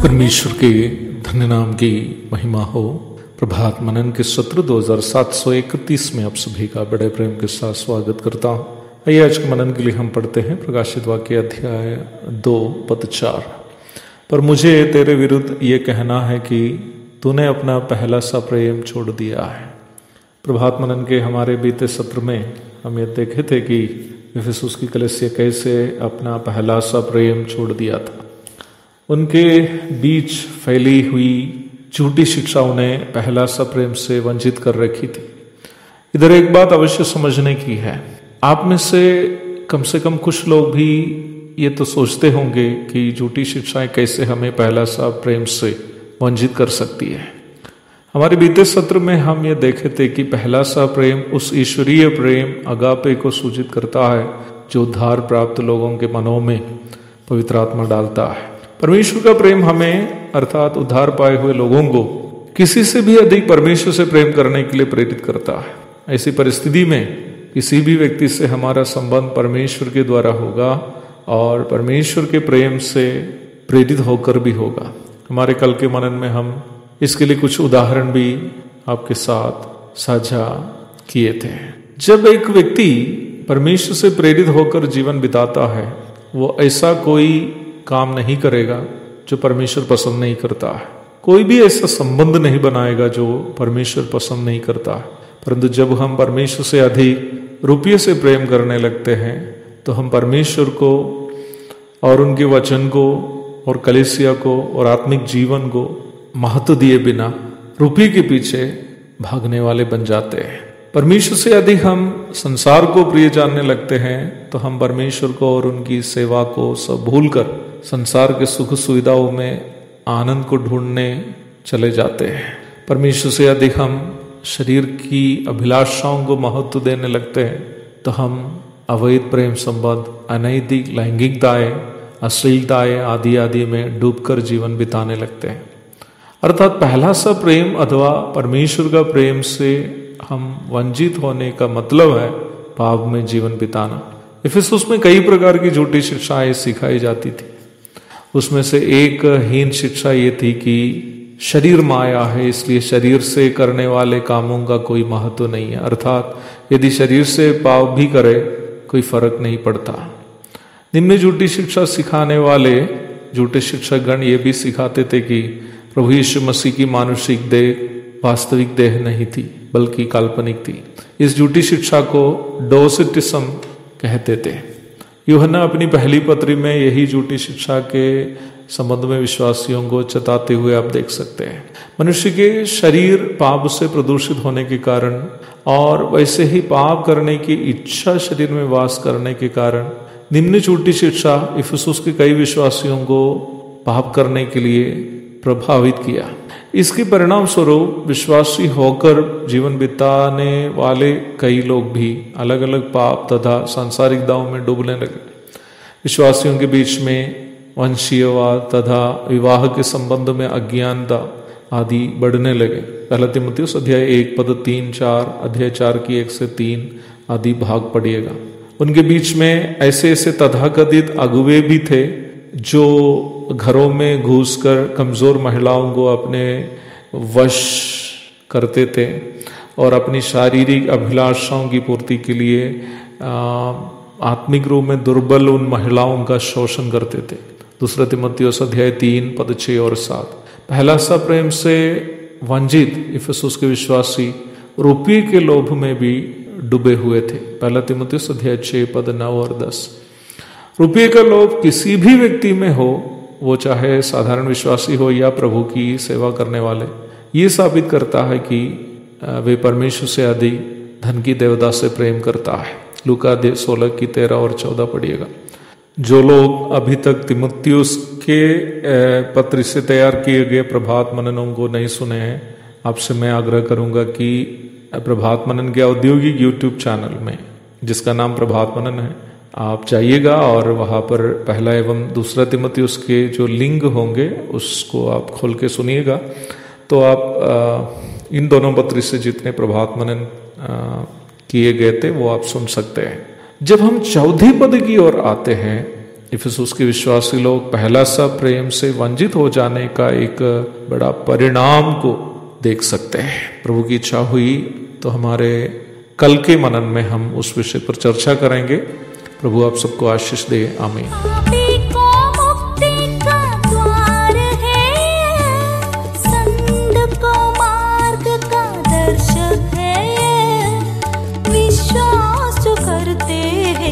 परमेश्वर के धन्य नाम की महिमा हो। प्रभात मनन के सत्र 2731 में आप सभी का बड़े प्रेम के साथ स्वागत करता हूँ। आइए आज के मनन के लिए हम पढ़ते हैं प्रकाशित वाक्य अध्याय 2 पद 4। पर मुझे तेरे विरुद्ध ये कहना है कि तूने अपना पहला सा प्रेम छोड़ दिया है। प्रभात मनन के हमारे बीते सत्र में हम ये देखे थे कि इफिसुस की कलीसिया कैसे अपना पहला सा प्रेम छोड़ दिया था। उनके बीच फैली हुई झूठी शिक्षा उन्हें पहला सा प्रेम से वंचित कर रखी थी। इधर एक बात अवश्य समझने की है, आप में से कम कुछ लोग भी ये तो सोचते होंगे कि झूठी शिक्षाएं कैसे हमें पहला सा प्रेम से वंचित कर सकती है। हमारे बीते सत्र में हम ये देखे थे कि पहला सा प्रेम उस ईश्वरीय प्रेम अगापे को सूचित करता है जो उद्धार प्राप्त लोगों के मनों में पवित्र आत्मा डालता है। परमेश्वर का प्रेम हमें अर्थात उद्धार पाए हुए लोगों को किसी से भी अधिक परमेश्वर से प्रेम करने के लिए प्रेरित करता है। ऐसी परिस्थिति में किसी भी व्यक्ति से हमारा संबंध परमेश्वर के द्वारा होगा और परमेश्वर के प्रेम से प्रेरित होकर भी होगा। हमारे कल के मनन में हम इसके लिए कुछ उदाहरण भी आपके साथ साझा किए थे। जब एक व्यक्ति परमेश्वर से प्रेरित होकर जीवन बिताता है, वो ऐसा कोई काम नहीं करेगा जो परमेश्वर पसंद नहीं करता है। कोई भी ऐसा संबंध नहीं बनाएगा जो परमेश्वर पसंद नहीं करता है। परंतु जब हम परमेश्वर से अधिक रुपये से प्रेम करने लगते हैं तो हम परमेश्वर को और उनके वचन को और कलीसिया को और आत्मिक जीवन को महत्व दिए बिना रुपये के पीछे भागने वाले बन जाते हैं। परमेश्वर से अधिक हम संसार को प्रिय जानने लगते हैं तो हम परमेश्वर को और उनकी सेवा को सब भूलकर संसार के सुख सुविधाओं में आनंद को ढूंढने चले जाते हैं। परमेश्वर से अधिक हम शरीर की अभिलाषाओं को महत्व देने लगते हैं तो हम अवैध प्रेम संबंध, अनैतिक लैंगिकताएं, अश्लीलताएं आदि में डूबकर जीवन बिताने लगते हैं। अर्थात पहला सा प्रेम अथवा परमेश्वर का प्रेम से हम वंचित होने का मतलब है पाप में जीवन बिताना। इफिसुस में कई प्रकार की झूठी शिक्षाएं सिखाई जाती थी। उसमें से एक हीन शिक्षा ये थी कि शरीर माया है, इसलिए शरीर से करने वाले कामों का कोई महत्व नहीं है। अर्थात यदि शरीर से पाप भी करे कोई फर्क नहीं पड़ता। निम्न झूठी शिक्षा सिखाने वाले झूठे शिक्षकगण ये भी सिखाते थे कि प्रभु यीशु मसीह की मानुषिक देह वास्तविक देह नहीं थी बल्कि काल्पनिक थी। इस झूठी शिक्षा को डोसिटिज्म कहते थे। यूहन्ना अपनी पहली पत्री में यही झूठी शिक्षा के संबंध में विश्वासियों को चेताते हुए आप देख सकते हैं। मनुष्य के शरीर पाप से प्रदूषित होने के कारण और वैसे ही पाप करने की इच्छा शरीर में वास करने के कारण निम्न झूठी शिक्षा इफिसुस के कई विश्वासियों को पाप करने के लिए प्रभावित किया। इसके परिणाम स्वरूप विश्वासी होकर जीवन बिताने वाले कई लोग भी अलग अलग पाप तथा सांसारिक दावों में डूबने लगे। विश्वासियों के बीच में वंशीयवाद तथा विवाह के संबंध में अज्ञानता आदि बढ़ने लगे। पहला तीमुथियुस अध्याय 1 पद 3-4, अध्याय 4 की 1 से 3 आदि भाग पढ़िएगा। उनके बीच में ऐसे तथाकथित अगुवे भी थे जो घरों में घुसकर कमजोर महिलाओं को अपने वश करते थे और अपनी शारीरिक अभिलाषाओं की पूर्ति के लिए आत्मिक रूप में दुर्बल उन महिलाओं का शोषण करते थे। दूसरा तीमुथियुस अध्याय 3 पद 6 और 7। पहला सा प्रेम से वंचित इफिसुस के विश्वासी रुपये के लोभ में भी डूबे हुए थे। पहला तीमुथियुस अध्याय 6 पद 9 और 10। रुपये का लोभ किसी भी व्यक्ति में हो, वो चाहे साधारण विश्वासी हो या प्रभु की सेवा करने वाले, ये साबित करता है कि वे परमेश्वर से अधिक धन की देवता से प्रेम करता है। लूका 16 की 13 और 14 पढ़िएगा। जो लोग अभी तक तिमुथियुस के पत्र से तैयार किए गए प्रभात मननों को नहीं सुने हैं, आपसे मैं आग्रह करूंगा कि प्रभात मनन के औद्योगिक YouTube चैनल में, जिसका नाम प्रभात मनन है, आप जाइएगा और वहाँ पर पहला एवं दूसरा तिमुथियुस के जो लिंग होंगे उसको आप खोल के सुनिएगा, तो आप इन दोनों पत्र से जितने प्रभात मनन किए गए थे वो आप सुन सकते हैं। जब हम चौथी पद की ओर आते हैं, इफिसुस के विश्वासी लोग पहला सा प्रेम से वंचित हो जाने का एक बड़ा परिणाम को देख सकते हैं। प्रभु की इच्छा हुई तो हमारे कल के मनन में हम उस विषय पर चर्चा करेंगे। प्रभु आप सबको आशीष दे। आमीन। विश्वास जो करते हैं